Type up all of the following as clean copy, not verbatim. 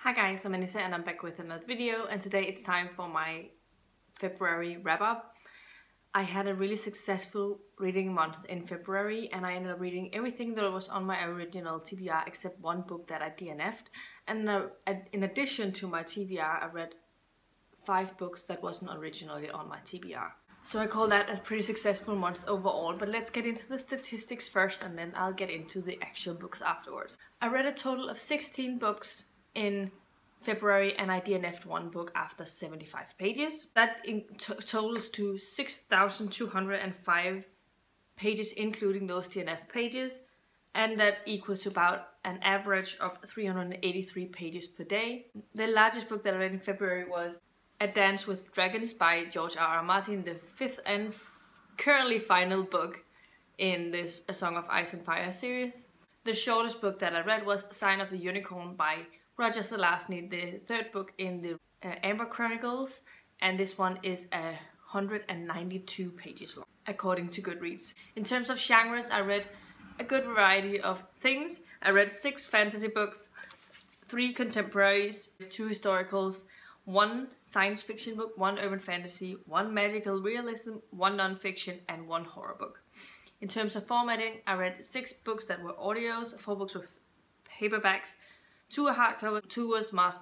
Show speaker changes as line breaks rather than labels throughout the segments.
Hi guys, I'm Anissa and I'm back with another video, and today it's time for my February wrap-up. I had a really successful reading month in February and I ended up reading everything that was on my original TBR except one book that I DNF'd. And in addition to my TBR, I read 5 books that wasn't originally on my TBR. So I call that a pretty successful month overall, but let's get into the statistics first and then I'll get into the actual books afterwards. I read a total of 16 books in February and I DNF'd one book after 75 pages. That totals to 6,205 pages including those DNF pages, and that equals to about an average of 383 pages per day. The largest book that I read in February was A Dance with Dragons by George R.R. Martin, the 5th and currently final book in this A Song of Ice and Fire series. The shortest book that I read was Sign of the Unicorn by Roger ZELAZNY, the 3rd book in the Amber Chronicles, and this one is 192 pages long, according to Goodreads. In terms of genres, I read a good variety of things. I read 6 fantasy books, 3 contemporaries, 2 historicals, 1 science fiction book, 1 urban fantasy, 1 magical realism, 1 non-fiction, and 1 horror book. In terms of formatting, I read 6 books that were audios, 4 books were paperbacks, 2 were hardcover, 2 was mass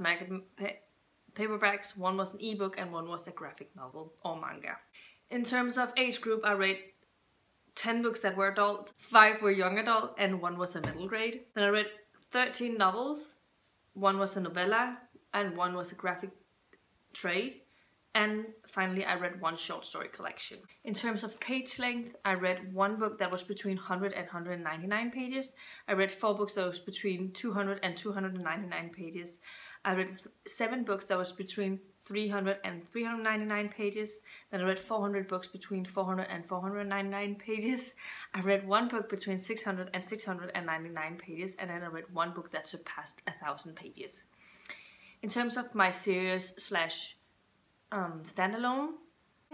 paperbacks, 1 was an ebook, and 1 was a graphic novel or manga. In terms of age group, I read 10 books that were adult, 5 were young adult, and 1 was a middle grade. Then I read 13 novels, 1 was a novella, and 1 was a graphic trade. And finally, I read 1 short story collection. In terms of page length, I read 1 book that was between 100 and 199 pages. I read 4 books that was between 200 and 299 pages. I read 7 books that was between 300 and 399 pages. Then I read 400 books between 400 and 499 pages. I read 1 book between 600 and 699 pages. And then I read 1 book that surpassed 1,000 pages. In terms of my series slash standalone,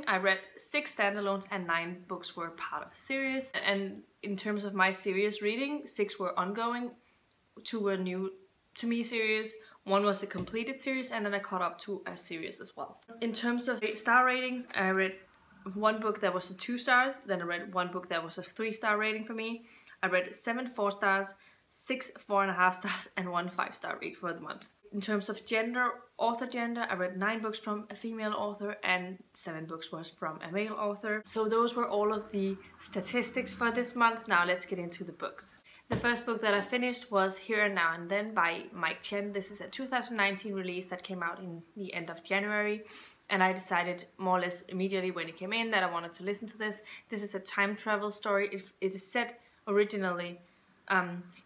I read 6 standalones and 9 books were part of a series. And in terms of my series reading, 6 were ongoing, 2 were new to me series, 1 was a completed series, and then I caught up to a series as well. In terms of star ratings, I read 1 book that was a 2 stars, then I read 1 book that was a 3-star rating for me. I read 7 4 stars, 6 4.5 stars, and 1 5-star rate for the month. In terms of author gender, I read 9 books from a female author and 7 books was from a male author. So those were all of the statistics for this month. Now let's get into the books. The first book that I finished was Here and Now and Then by Chen. This is a 2019 release that came out in the end of January. And I decided more or less immediately when it came in that I wanted to listen to this. This is a time travel story. It is set originally.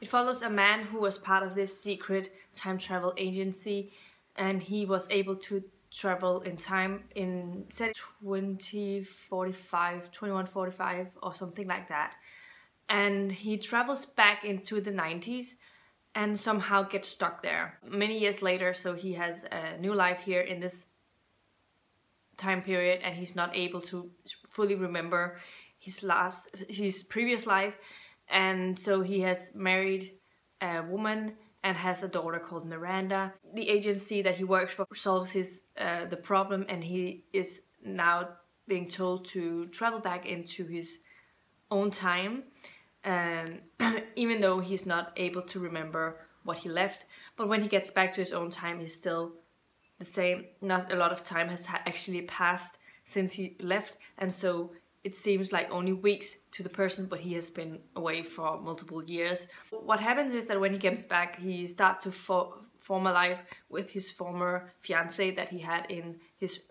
It follows a man who was part of this secret time travel agency, and he was able to travel in time in 2145 or something like that. And he travels back into the 90s and somehow gets stuck there. Many years later, so he has a new life here in this time period, and he's not able to fully remember his previous life. And so he has married a woman and has a daughter called Miranda. The agency that he works for solves the problem, and he is now being told to travel back into his own time, even though he's not able to remember what he left. But when he gets back to his own time, he's still the same. Not a lot of time has actually passed since he left, and so it seems like only weeks to the person, but he has been away for multiple years. What happens is that when he comes back, he starts to form a life with his former fiancée that he had in his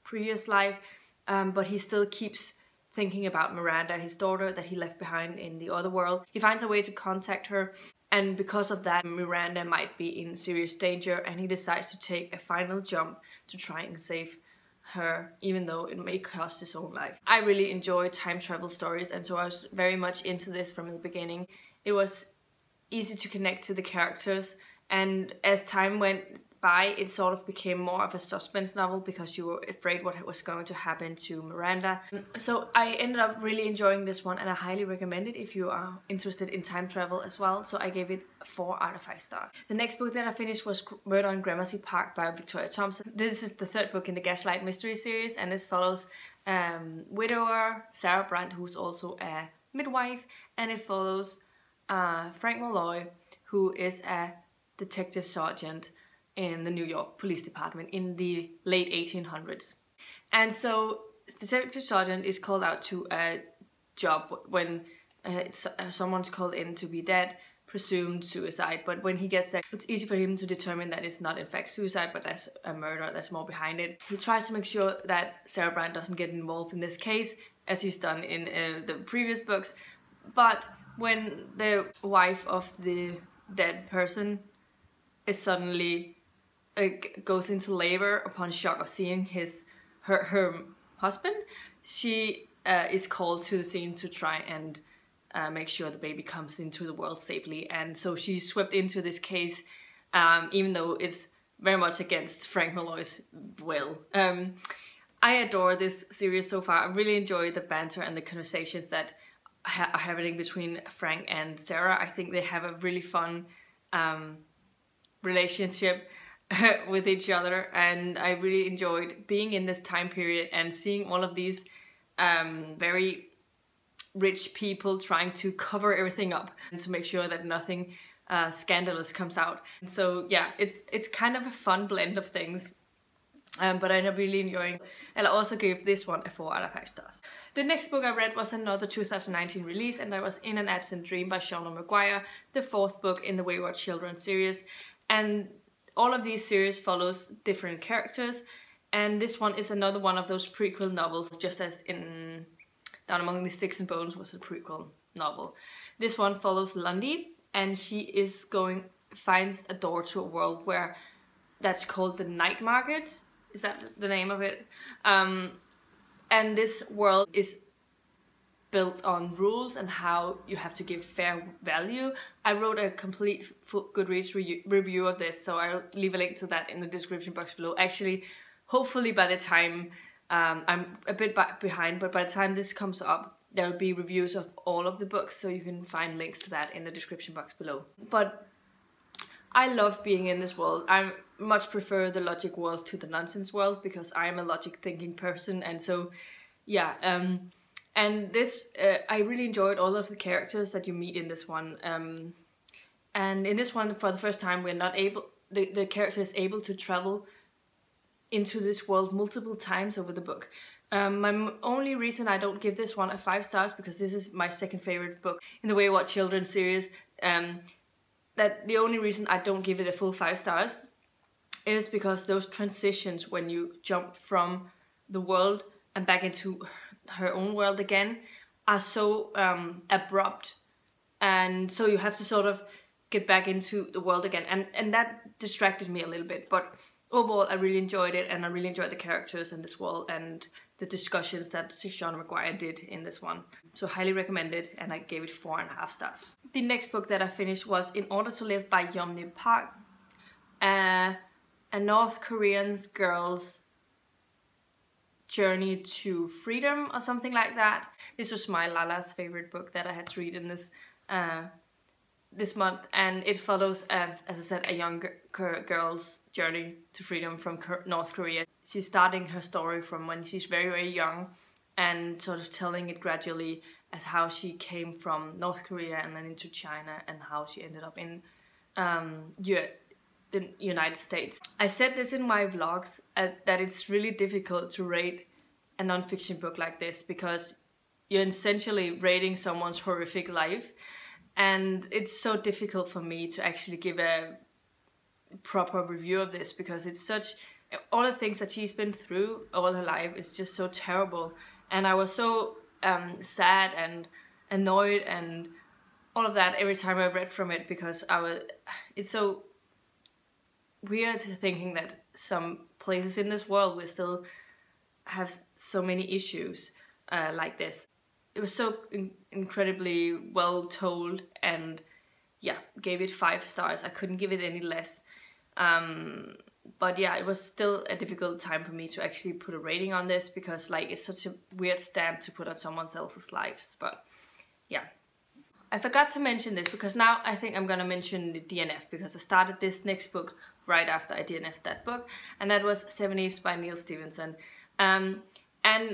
previous life, but he still keeps thinking about Miranda, his daughter that he left behind in the other world. He finds a way to contact her, and because of that, Miranda might be in serious danger, and he decides to take a final jump to try and save her, even though it may cost his own life. I really enjoy time travel stories, and so I was very much into this from the beginning. It was easy to connect to the characters, and as time went by, it sort of became more of a suspense novel because you were afraid what was going to happen to Miranda. So I ended up really enjoying this one, and I highly recommend it if you are interested in time travel as well. So I gave it 4 out of 5 stars. The next book that I finished was Murder on Gramercy Park by Victoria Thompson. This is the 3rd book in the Gaslight mystery series, and this follows widower Sarah Brandt, who's also a midwife, and it follows Frank Malloy, who is a detective sergeant in the New York Police Department in the late 1800s. And so detective sergeant is called out to a job when someone's called in to be dead, presumed suicide, but when he gets there, it's easy for him to determine that it's not in fact suicide, but there's a murder, there's more behind it. He tries to make sure that Sarah Brandt doesn't get involved in this case, as he's done in the previous books, but when the wife of the dead person is suddenly goes into labor upon shock of seeing her husband, she is called to the scene to try and make sure the baby comes into the world safely. And so she's swept into this case, even though it's very much against Frank Malloy's will. I adore this series so far. I really enjoy the banter and the conversations that are happening between Frank and Sarah. I think they have a really fun relationship with each other, and I really enjoyed being in this time period and seeing all of these very rich people trying to cover everything up and to make sure that nothing scandalous comes out. And so yeah, it's kind of a fun blend of things, but I'm really enjoying, and I also gave this one a 4 out of 5 stars. The next book I read was another 2019 release, and that was In an Absent Dream by Seanan McGuire, the 4th book in the Wayward Children series. And all of these series follows different characters, and this one is another one of those prequel novels, just as in Down Among the Sticks and Bones was a prequel novel. This one follows Lundy, and she finds a door to a world where that's called the Night Market. Is that the name of it? And this world is built on rules and how you have to give fair value. I wrote a complete Goodreads review of this, so I'll leave a link to that in the description box below. Actually, hopefully by the time, I'm a bit behind, but by the time this comes up, there'll be reviews of all of the books, so you can find links to that in the description box below. But I love being in this world. I much prefer the logic world to the nonsense world because I'm a logic thinking person, and so yeah. And this, I really enjoyed all of the characters that you meet in this one. And in this one, for the first time, we're not able, the character is able to travel into this world multiple times over the book. My only reason I don't give this one a 5 stars, because this is my 2nd favorite book in the Wayward Children series, that the only reason I don't give it a full 5 stars is because those transitions when you jump from the world and back into her own world again are so abrupt, and so you have to sort of get back into the world again, and that distracted me a little bit. But overall I really enjoyed it, and I really enjoyed the characters and this world and the discussions that Seanan McGuire did in this one. So highly recommended, and I gave it 4.5 stars. The next book that I finished was In Order to Live by Yeonmy Park, a North Korean girl's journey to freedom or something like that. This was my Lala's favorite book that I had to read in this this month, and it follows, as I said, a young girl's journey to freedom from North Korea. She's starting her story from when she's very, very young, and sort of telling it gradually as how she came from North Korea and then into China, and how she ended up in the United States. I said this in my vlogs, that it's really difficult to rate a non-fiction book like this, because you're essentially rating someone's horrific life, and it's so difficult for me to actually give a proper review of this, because it's such, all the things that she's been through all her life is just so terrible, and I was so sad and annoyed and all of that every time I read from it, because it's so weird thinking that some places in this world will still have so many issues like this. It was so incredibly well told, and yeah, gave it 5 stars. I couldn't give it any less. But yeah, it was still a difficult time for me to actually put a rating on this, because like it's such a weird stamp to put on someone else's lives. But yeah, I forgot to mention this because now I think I'm gonna mention the DNF, because I started this next book right after I DNF'd that book, and that was 7 Eves by NEAL Stephenson. And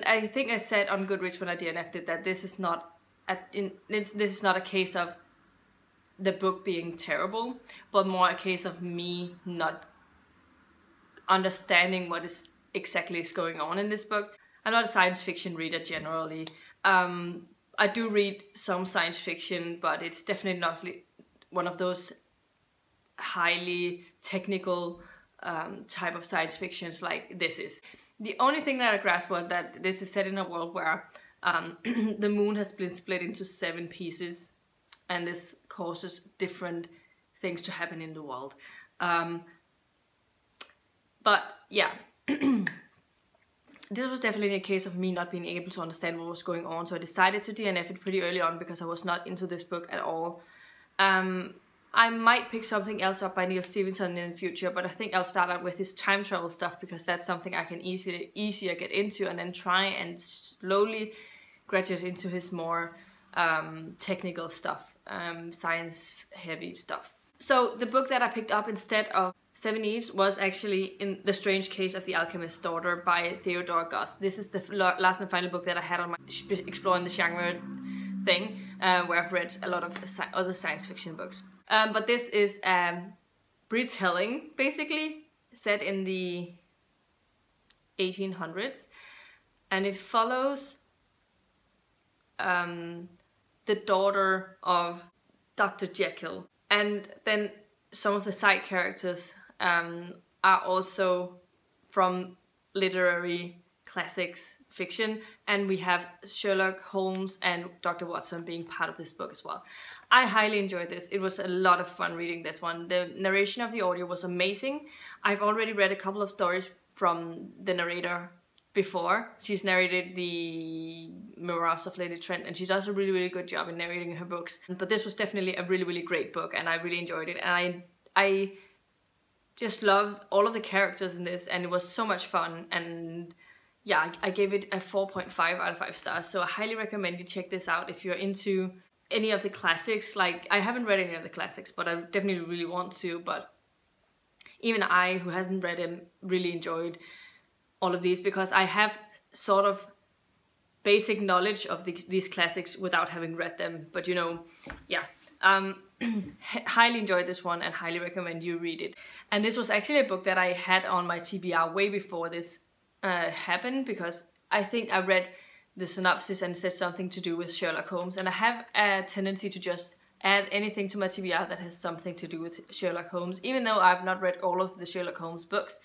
I think I said on Goodreads when I DNF'd it that this is not this is not a case of the book being terrible, but more a case of me not understanding what is exactly is going on in this book. I'm not a science fiction reader generally. I do read some science fiction, but it's definitely not one of those highly technical type of science fictions like this is. The only thing that I grasped was that this is set in a world where the moon has been split into 7 pieces, and this causes different things to happen in the world. But yeah, this was definitely a case of me not being able to understand what was going on, so I decided to DNF it pretty early on because I was not into this book at all. I might pick something else up by NEAL Stephenson in the future, but I think I'll start out with his time travel stuff, because that's something I can easier get into, and then try and slowly graduate into his more technical stuff, science heavy stuff. So the book that I picked up instead of 7 Eves was actually In the Strange Case of the Alchemist's Daughter by Theodora Goss. This is the last and final book that I had on my exploring the genre thing, where I've read a lot of other science fiction books. But this is retelling, basically, set in the 1800s, and it follows the daughter of Dr. Jekyll, and then some of the side characters are also from literary classics fiction, and we have Sherlock Holmes and Dr. Watson being part of this book as well. I highly enjoyed this. It was a lot of fun reading this one. The narration of the audio was amazing. I've already read a couple of stories from the narrator before. She's narrated the Memoirs of Lady Trent, and she does a really, really good job in narrating her books. But this was definitely a really, really great book, and I really enjoyed it. And I just loved all of the characters in this, and it was so much fun. And yeah, I gave it a 4.5 out of 5 stars. So I highly recommend you check this out if you're into any of the classics. Like, I haven't read any of the classics, but I definitely really want to. But even I, who hasn't read them, really enjoyed all of these, because I have sort of basic knowledge of these classics without having read them. But you know, yeah. Highly enjoyed this one and highly recommend you read it. And this was actually a book that I had on my TBR way before this happened, because I think I read the synopsis and it said something to do with Sherlock Holmes, and I have a tendency to just add anything to my TBR that has something to do with Sherlock Holmes, even though I've not read all of the Sherlock Holmes books.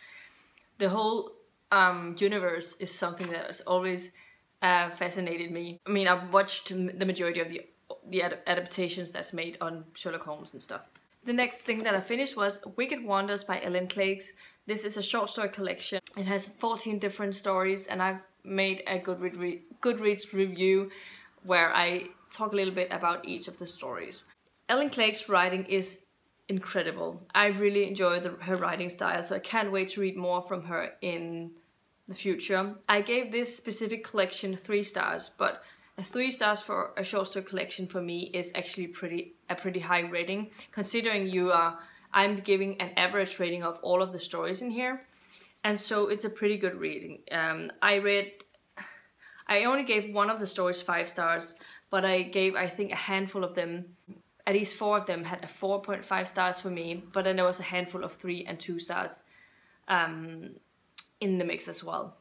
The whole universe is something that has always fascinated me. I mean, I've watched the majority of the adaptations that's made on Sherlock Holmes and stuff. The next thing that I finished was Wicked Wonders by Ellen Klages. This is a short story collection. It has 14 different stories, and I've made a Goodreads review where I talk a little bit about each of the stories. Ellen Klages' writing is incredible. I really enjoy her writing style, so I can't wait to read more from her in the future. I gave this specific collection 3 stars, but 3 stars for a short story collection for me is actually a pretty high rating, considering I'm giving an average rating of all of the stories in here, and so it's a pretty good reading. I only gave one of the stories 5 stars, but I gave, I think, a handful of them, at least 4 of them had a 4.5 stars for me, but then there was a handful of 3 and 2 stars in the mix as well,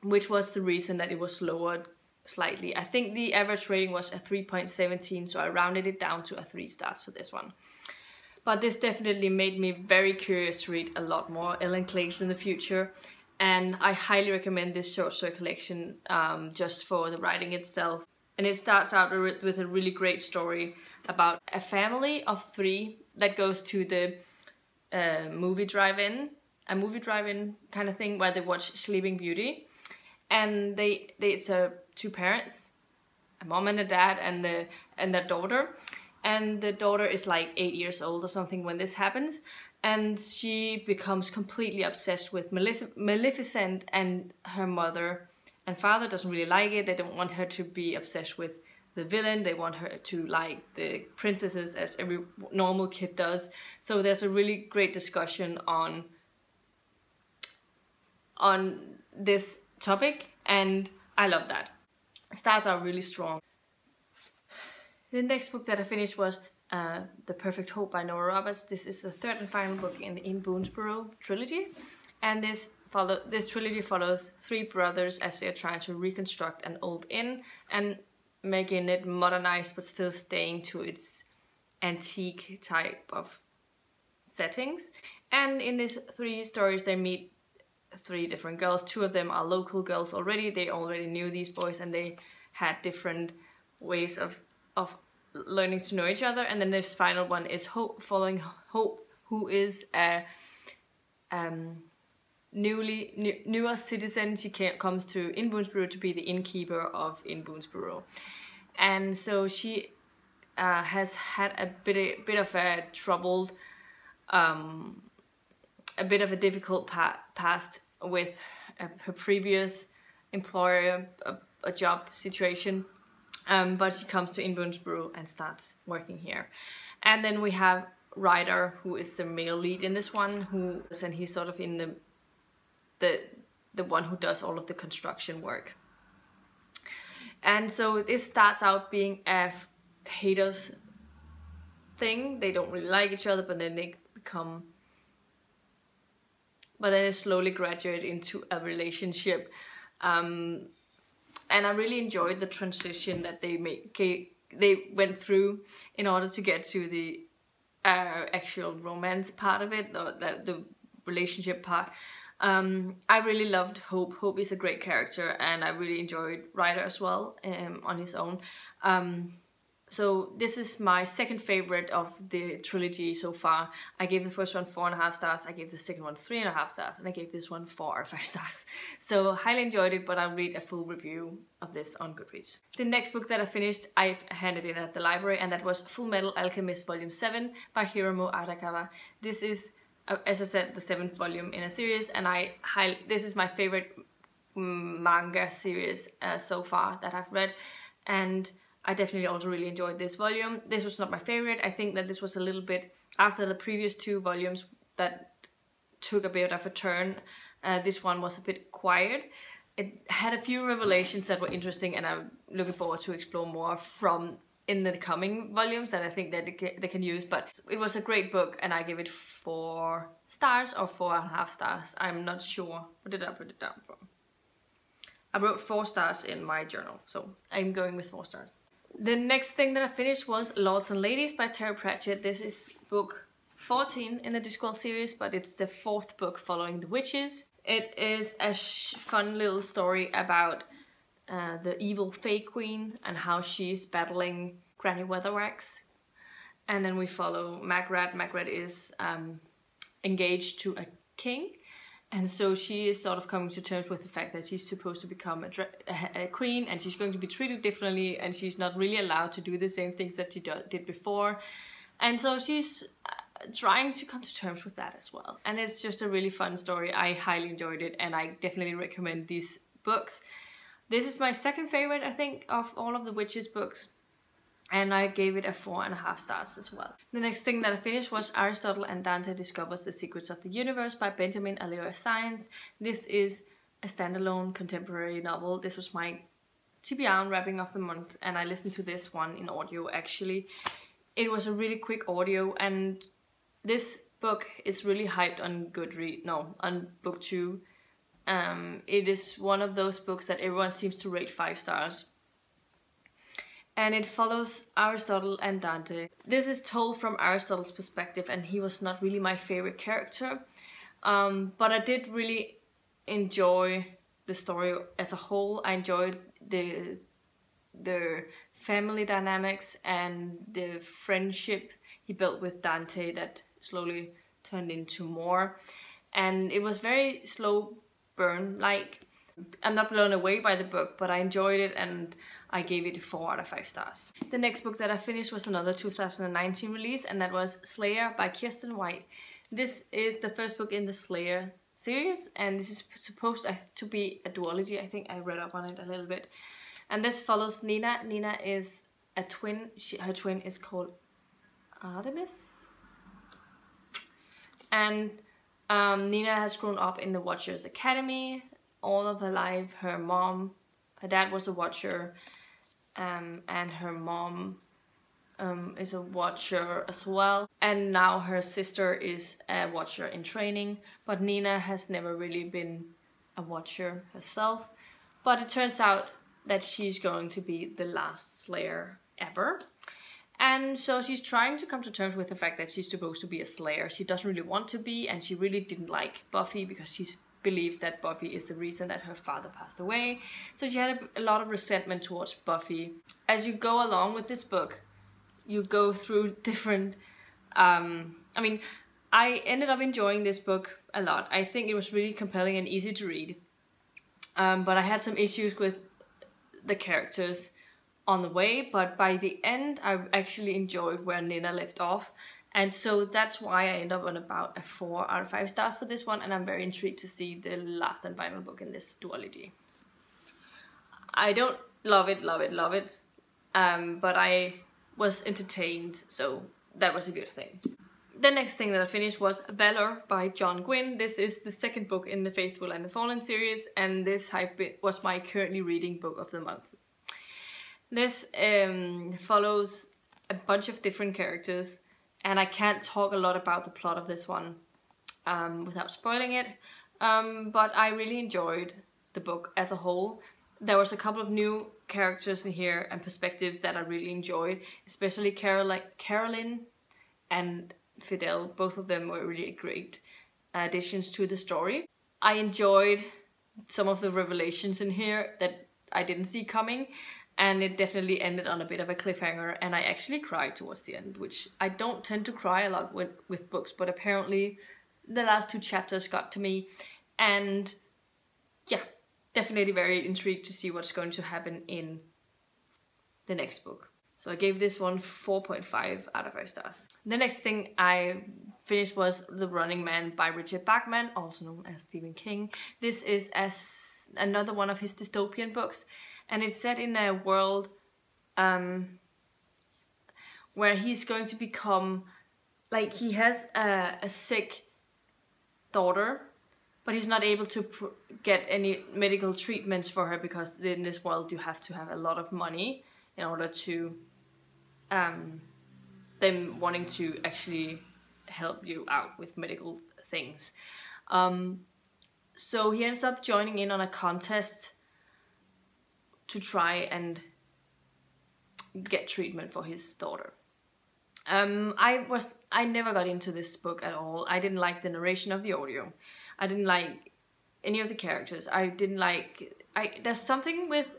which was the reason that it was lowered slightly. I think the average rating was a 3.17, so I rounded it down to a 3 stars for this one. But this definitely made me very curious to read a lot more Ellen Klages in the future, and I highly recommend this short story collection just for the writing itself. And it starts out with a really great story about a family of 3 that goes to the movie drive-in, a movie drive-in kind of thing where they watch Sleeping Beauty, and it's 2 parents, a mom and a dad, and their daughter. And the daughter is like 8 years old or something when this happens, and she becomes completely obsessed with Maleficent, and her mother and father doesn't really like it. They don't want her to be obsessed with the villain. They want her to like the princesses as every normal kid does. So there's a really great discussion on this topic, and I love that. Starts out really strong. The next book that I finished was The Perfect Hope by Nora. This is the third and final book in the Boonsboro trilogy, and this trilogy follows three brothers as they're trying to reconstruct an old inn and making it modernized but still staying to its antique type of settings. And in these three stories they meet three different girls. Two of them are local girls already. They already knew these boys and they had different ways of learning to know each other. And then this final one is Hope, following Hope, who is a newer citizen. She comes to Boonsboro to be the innkeeper of Boonsboro, and so she has had a bit of a troubled, a bit of a difficult past with her previous employer, a job situation, but she comes to Boonsboro and starts working here. And then we have Ryder, who is the male lead in this one, and he's sort of in the one who does all of the construction work. And so this starts out being a haters thing. They don't really like each other, but then they slowly graduate into a relationship. And I really enjoyed the transition that they went through in order to get to the actual romance part of it, or the relationship part. I really loved Hope. Hope is a great character, and I really enjoyed Ryder as well on his own. So this is my second favorite of the trilogy so far. I gave the first one 4.5 stars, I gave the second one 3.5 stars, and I gave this one 4 or 5 stars. So highly enjoyed it, but I'll read a full review of this on Goodreads. The next book that I finished, I handed in at the library, and that was Full Metal Alchemist Volume 7 by Hiromu Arakawa. This is, as I said, the 7th volume in a series, and this is my favorite manga series so far that I've read, and I definitely also really enjoyed this volume. This was not my favorite. I think that this was a little bit, after the previous 2 volumes that took a bit of a turn, this one was a bit quiet. It had a few revelations that were interesting, and I'm looking forward to explore more in the coming volumes that I think that they can use. But it was a great book, and I give it 4 stars or 4.5 stars. I'm not sure. What did I put it down for? I wrote 4 stars in my journal, so I'm going with 4 stars. The next thing that I finished was Lords and Ladies by Terry Pratchett. This is book 14 in the Discworld series, but it's the 4th book following the witches. It is a fun little story about the evil Fae Queen and how she's battling Granny Weatherwax. And then we follow Magrat. Magrat is engaged to a king, and so she is sort of coming to terms with the fact that she's supposed to become a queen, and she's going to be treated differently, and she's not really allowed to do the same things that she did before. And so she's trying to come to terms with that as well. And it's just a really fun story. I highly enjoyed it, and I definitely recommend these books. This is my second favorite, I think, of all of the witches books, and I gave it a 4.5 stars as well. The next thing that I finished was Aristotle and Dante Discovers the Secrets of the Universe by Benjamin Alira Science. This is a standalone contemporary novel. This was my TBR wrapping of the month, and I listened to this one in audio actually. It was a really quick audio, and this book is really hyped on on BookTube. It is one of those books that everyone seems to rate 5 stars. And it follows Aristotle and Dante. This is told from Aristotle's perspective, and he was not really my favorite character. But I did really enjoy the story as a whole. I enjoyed the family dynamics and the friendship he built with Dante that slowly turned into more. And it was very slow burn. Like, I'm not blown away by the book, but I enjoyed it, and I gave it 4 out of 5 stars. The next book that I finished was another 2019 release, and that was Slayer by Kirsten White. This is the first book in the Slayer series, and this is supposed to be a duology. I think I read up on it a little bit. And this follows Nina. Nina is a twin. Her twin is called Artemis. And Nina has grown up in the Watchers Academy all of her life. Her dad was a Watcher, and her mom is a Watcher as well. And now her sister is a Watcher in training, but Nina has never really been a Watcher herself. But it turns out that she's going to be the last Slayer ever. And so she's trying to come to terms with the fact that she's supposed to be a Slayer. She doesn't really want to be, and she really didn't like Buffy because she believes that Buffy is the reason that her father passed away. So she had a lot of resentment towards Buffy. As you go along with this book, you go through different... I mean, I ended up enjoying this book a lot. I think it was really compelling and easy to read. But I had some issues with the characters on the way, but by the end I actually enjoyed where Nina left off, and so that's why I end up on about a 4 out of 5 stars for this one, and I'm very intrigued to see the last and final book in this duology. I don't love it, but I was entertained, so that was a good thing. The next thing that I finished was Valor by John Gwynne. This is the second book in the Faithful and the Fallen series, and this was my currently reading book of the month. This follows a bunch of different characters, and I can't talk a lot about the plot of this one without spoiling it, but I really enjoyed the book as a whole. There was a couple of new characters in here and perspectives that I really enjoyed, especially Carolyn and Fidel. Both of them were really great additions to the story. I enjoyed some of the revelations in here that I didn't see coming, and it definitely ended on a bit of a cliffhanger, and I actually cried towards the end, which I don't tend to cry a lot with books, but apparently the last 2 chapters got to me, and yeah, definitely very intrigued to see what's going to happen in the next book. So I gave this one 4.5 out of 5 stars. The next thing I finished was The Running Man by Richard Bachman, also known as Stephen King. This is another one of his dystopian books, and it's set in a world where he's going to become, like, he has a sick daughter, but he's not able to get any medical treatments for her because in this world you have to have a lot of money in order to them wanting to actually help you out with medical things. So he ends up joining in on a contest to try and get treatment for his daughter. I never got into this book at all. I didn't like the narration of the audio. I didn't like any of the characters. There's something with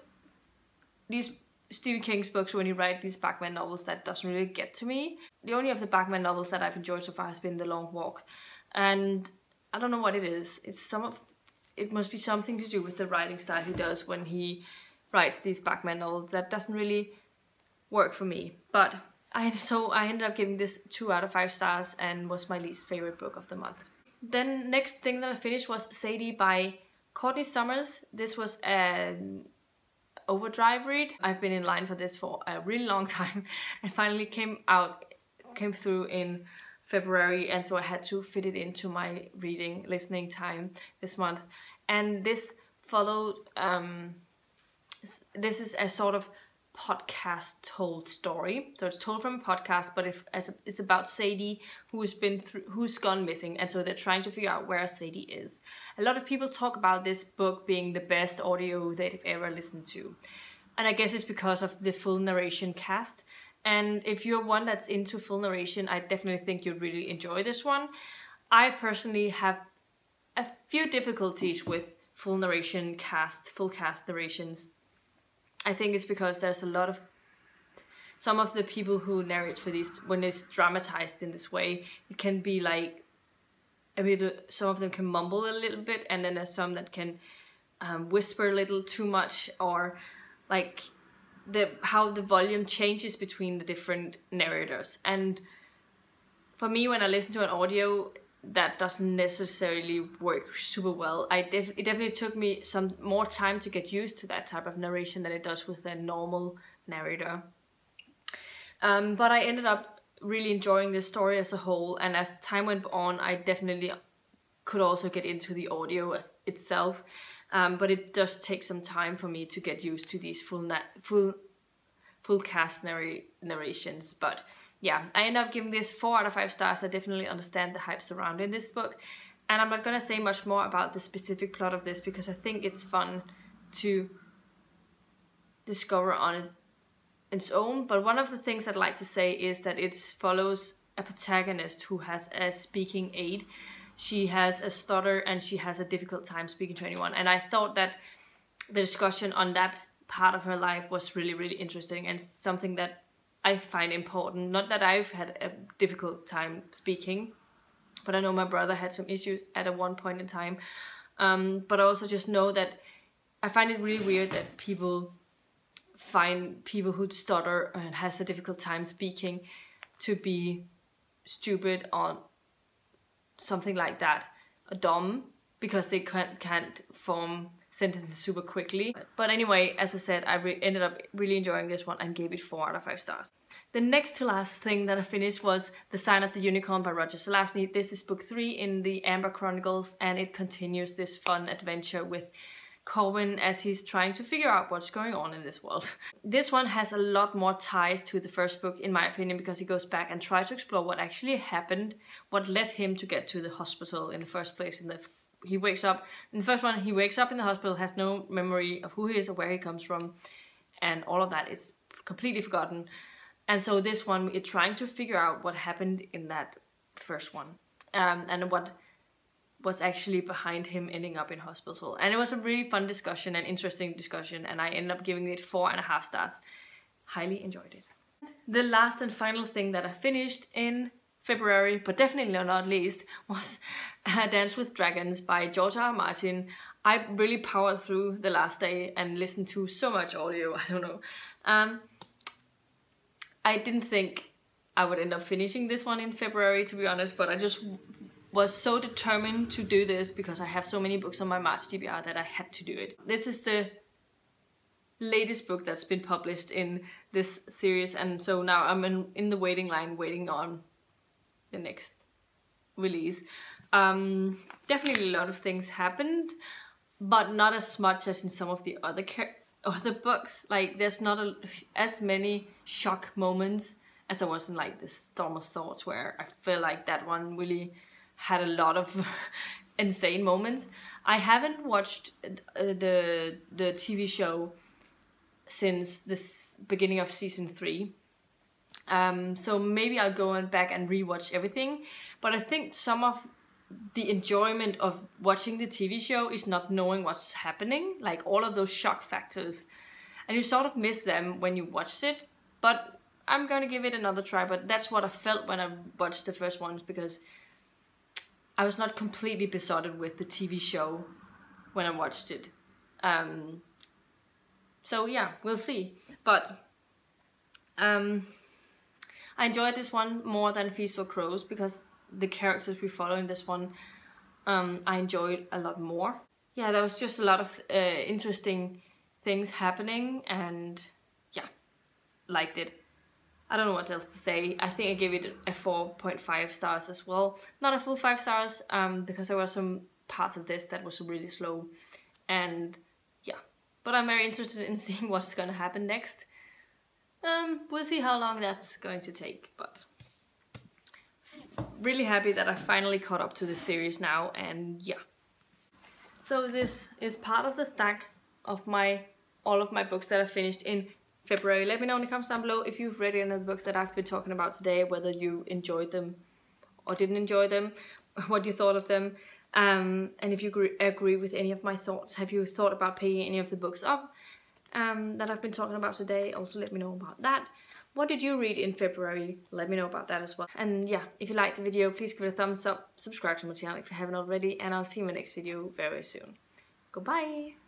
these Stephen King's books when he writes these Bachman novels that doesn't really get to me. The only of the Bachman novels that I've enjoyed so far has been The Long Walk, and I don't know what it is. It must be something to do with the writing style he does when he writes these Bachman novels that doesn't really work for me. But I ended up giving this 2 out of 5 stars and was my least favorite book of the month. Then next thing that I finished was Sadie by Courtney Summers. This was an overdrive read. I've been in line for this for a really long time and finally came through in February, and so I had to fit it into my listening time this month. And this followed, this is a sort of podcast told story. So it's told from a podcast, but it's about Sadie who's gone missing, and so they're trying to figure out where Sadie is. A lot of people talk about this book being the best audio they've ever listened to, and I guess it's because of the full narration cast. And if you're one that's into full narration, I definitely think you'd really enjoy this one. I personally have a few difficulties with full cast narrations. I think it's because there's some of the people who narrate for these, when it's dramatized in this way, it can be like some of them can mumble a little bit, and then there's some that can whisper a little too much, or like how the volume changes between the different narrators. And for me, when I listen to an audio, that doesn't necessarily work super well. It definitely took me some more time to get used to that type of narration than it does with a normal narrator. But I ended up really enjoying the story as a whole, and as time went on, I definitely could also get into the audio itself. But it does take some time for me to get used to these full cast narrations. But yeah, I end up giving this 4 out of 5 stars. I definitely understand the hype surrounding this book, and I'm not gonna say much more about the specific plot of this because I think it's fun to discover on its own. But one of the things I'd like to say is that it follows a protagonist who has a speaking aid. She has a stutter and she has a difficult time speaking to anyone, and I thought that the discussion on that part of her life was really, really interesting and something that I find important. Not that I've had a difficult time speaking, but I know my brother had some issues at one point in time. But I also just know that I find it really weird that people find people who stutter and has a difficult time speaking to be stupid or something like that, dumb, because they can't form sentences super quickly. But anyway, as I said, I ended up really enjoying this one and gave it 4 out of 5 stars. The next to last thing that I finished was The Sign of the Unicorn by Roger ZELAZNY. This is book 3 in the Amber Chronicles, and it continues this fun adventure with Corwin as he's trying to figure out what's going on in this world. This one has a lot more ties to the first book, in my opinion, because he goes back and tries to explore what actually happened, what led him to get to the hospital in the first place. He wakes up, in the first one, he wakes up in the hospital, has no memory of who he is or where he comes from, and all of that is completely forgotten. And so this one, it's trying to figure out what happened in that first one, and what was actually behind him ending up in hospital. And it was a really fun discussion and interesting discussion, and I ended up giving it 4.5 stars. Highly enjoyed it. The last and final thing that I finished in February, but definitely not least, was Dance with Dragons by George R. R. Martin. I really powered through the last day and listened to so much audio, I don't know. I didn't think I would end up finishing this one in February, to be honest, but I just was so determined to do this because I have so many books on my March TBR that I had to do it. This is the latest book that's been published in this series, and so now I'm in the waiting line waiting on the next release. Definitely a lot of things happened, but not as much as in some of the other books. Like, there's not as many shock moments as there was in like the Storm of Swords, where I feel like that one really had a lot of insane moments. I haven't watched the TV show since the beginning of season 3. So maybe I'll go back and rewatch everything. But I think some of the enjoyment of watching the TV show is not knowing what's happening, like all of those shock factors. And you sort of miss them when you watched it. But I'm gonna give it another try. But that's what I felt when I watched the first ones, because I was not completely besotted with the TV show when I watched it. So yeah, we'll see. But I enjoyed this one more than Feast for Crows because the characters we follow in this one I enjoyed a lot more. Yeah, there was just a lot of interesting things happening, and yeah, liked it. I don't know what else to say. I think I gave it a 4.5 stars as well. Not a full 5 stars, because there were some parts of this that was really slow. And yeah, but I'm very interested in seeing what's gonna happen next. We'll see how long that's going to take, but really happy that I finally caught up to the series now, and yeah. So this is part of the stack of all of my books that I finished in February. Let me know in the comments down below if you've read any of the books that I've been talking about today, whether you enjoyed them or didn't enjoy them, what you thought of them, and if you agree with any of my thoughts. Have you thought about picking any of the books up that I've been talking about today? Also let me know about that. What did you read in February? Let me know about that as well. And yeah, if you liked the video, please give it a thumbs up, subscribe to my channel if you haven't already, and I'll see you in my next video very soon. Goodbye!